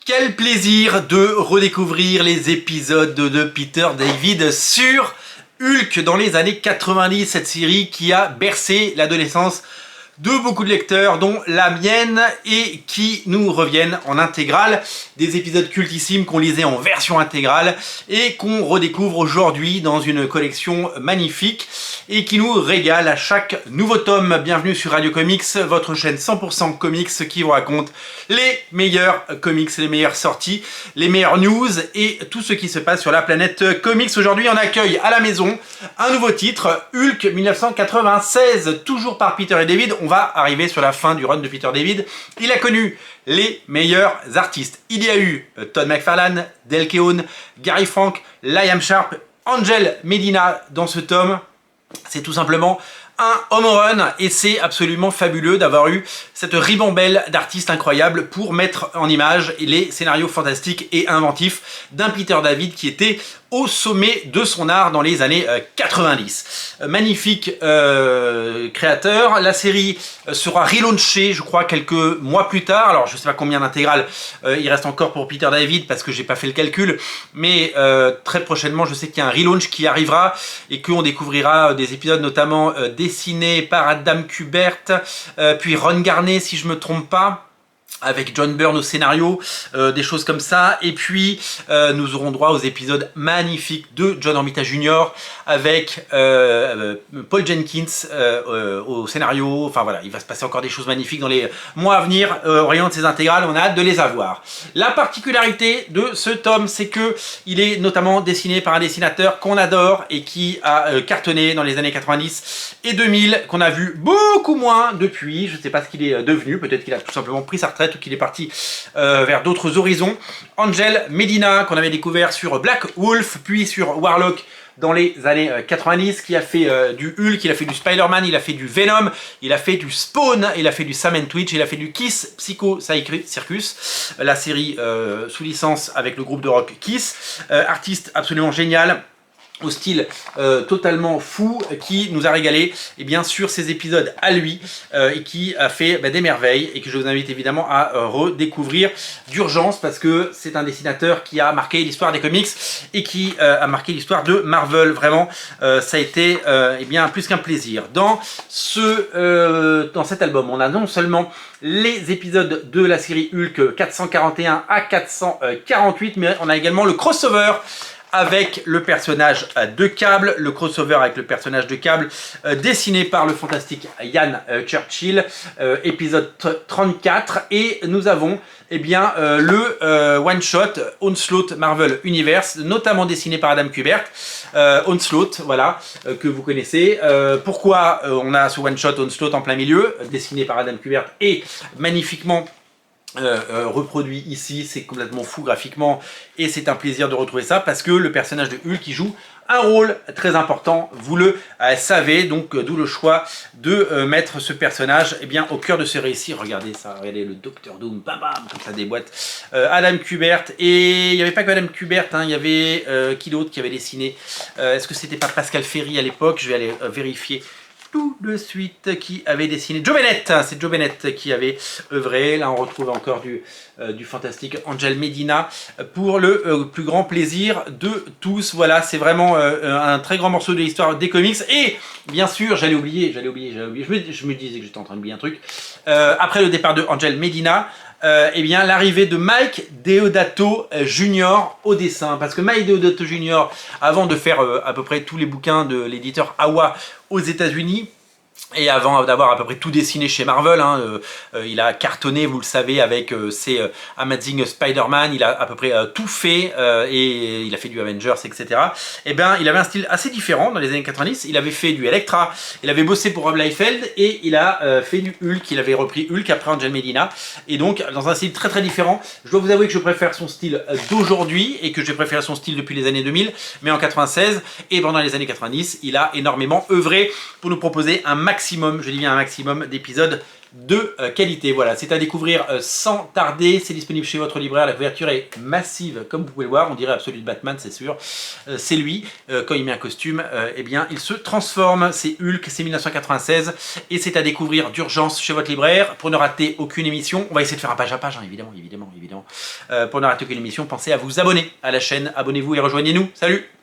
Quel plaisir de redécouvrir les épisodes de Peter David sur Hulk dans les années 90, cette série qui a bercé l'adolescence de beaucoup de lecteurs, dont la mienne, et qui nous reviennent en intégrale. Des épisodes cultissimes qu'on lisait en version intégrale et qu'on redécouvre aujourd'hui dans une collection magnifique et qui nous régale à chaque nouveau tome. Bienvenue sur Radio Comics, votre chaîne 100% comics qui vous raconte les meilleurs comics, les meilleures sorties, les meilleures news et tout ce qui se passe sur la planète comics. Aujourd'hui, on accueille à la maison un nouveau titre, Hulk 1996, toujours par Peter et David. On va arriver sur la fin du run de Peter David. Il a connu les meilleurs artistes. Il y a eu Todd McFarlane, Dale Keown, Gary Frank, Liam Sharp, Angel Medina dans ce tome. C'est tout simplement un home run et c'est absolument fabuleux d'avoir eu cette ribambelle d'artistes incroyables pour mettre en image les scénarios fantastiques et inventifs d'un Peter David qui était au sommet de son art dans les années 90. Magnifique créateur. La série sera relaunchée, je crois, quelques mois plus tard. Alors, je ne sais pas combien d'intégrales il reste encore pour Peter David parce que j'ai pas fait le calcul. Mais très prochainement, je sais qu'il y a un relaunch qui arrivera et qu'on découvrira des épisodes notamment dessinés par Adam Kubert, puis Ron Garney, si je me trompe pas, avec John Byrne au scénario, des choses comme ça. Et puis, nous aurons droit aux épisodes magnifiques de John Romita Jr. avec Paul Jenkins au scénario. Enfin voilà, il va se passer encore des choses magnifiques dans les mois à venir au rayon de ces intégrales. On a hâte de les avoir. La particularité de ce tome, c'est que il est notamment dessiné par un dessinateur qu'on adore et qui a cartonné dans les années 90 et 2000, qu'on a vu beaucoup moins depuis. Je ne sais pas ce qu'il est devenu. Peut-être qu'il a tout simplement pris sa retraite ou qu'il est parti vers d'autres horizons. Angel Medina, qu'on avait découvert sur Black Wolf, puis sur Warlock dans les années 90, qui a fait du Hulk, il a fait du Spider-Man, il a fait du Venom, il a fait du Spawn, il a fait du Sam Twitch, il a fait du Kiss Psycho Circus, la série sous licence avec le groupe de rock Kiss. Artiste absolument génial, au style totalement fou, qui nous a régalé et bien sûr ces épisodes à lui et qui a fait des merveilles et que je vous invite évidemment à redécouvrir d'urgence parce que c'est un dessinateur qui a marqué l'histoire des comics et qui a marqué l'histoire de Marvel. Vraiment, ça a été bien plus qu'un plaisir. Dans cet album, on a non seulement les épisodes de la série Hulk 441 à 448, mais on a également le crossover avec le personnage de Cable, le crossover avec le personnage de Cable, dessiné par le fantastique Ian Churchill, épisode 34, et nous avons le one-shot Onslaught Marvel Universe, notamment dessiné par Adam Kubert, Onslaught, voilà, que vous connaissez. Pourquoi on a ce one-shot Onslaught en plein milieu, dessiné par Adam Kubert et magnifiquement reproduit ici, c'est complètement fou graphiquement et c'est un plaisir de retrouver ça parce que le personnage de Hulk qui joue un rôle très important, vous le savez, donc d'où le choix de mettre ce personnage au cœur de ce récit. Regardez ça, regardez le Docteur Doom, bam bam, comme ça déboîte. Adam Kubert, et il n'y avait pas que Adam Kubert, hein, il y avait qui d'autre qui avait dessiné, est-ce que c'était pas Pascal Ferry à l'époque? Je vais aller vérifier tout de suite qui avait dessiné. Joe Bennett, c'est Joe Bennett qui avait œuvré. Là on retrouve encore du fantastique Angel Medina pour le plus grand plaisir de tous. Voilà, c'est vraiment un très grand morceau de l'histoire des comics. Et bien sûr, j'allais oublier. Je me disais que j'étais en train d'oublier un truc. Après le départ de Angel Medina, l'arrivée de Mike Deodato Jr. au dessin. Parce que Mike Deodato Jr., avant de faire à peu près tous les bouquins de l'éditeur Awa aux États-Unis, et avant d'avoir à peu près tout dessiné chez Marvel, il a cartonné, vous le savez, avec ses Amazing Spider-Man, il a à peu près tout fait, et il a fait du Avengers, etc. Il avait un style assez différent dans les années 90, il avait fait du Elektra, il avait bossé pour Rob Liefeld, et il a fait du Hulk, il avait repris Hulk après Angel Medina, et donc dans un style très très différent. Je dois vous avouer que je préfère son style d'aujourd'hui, et que j'ai préféré son style depuis les années 2000, mais en 96, et pendant les années 90, il a énormément œuvré pour nous proposer un maximum, je dis bien un maximum d'épisodes de qualité. Voilà, c'est à découvrir sans tarder, c'est disponible chez votre libraire, la couverture est massive comme vous pouvez le voir, on dirait Absolu de Batman, c'est sûr. C'est lui, quand il met un costume, eh bien il se transforme, c'est Hulk, c'est 1996 et c'est à découvrir d'urgence chez votre libraire. Pour ne rater aucune émission, on va essayer de faire un page à page, hein, évidemment. Pour ne rater aucune émission, pensez à vous abonner à la chaîne, abonnez-vous et rejoignez-nous. Salut!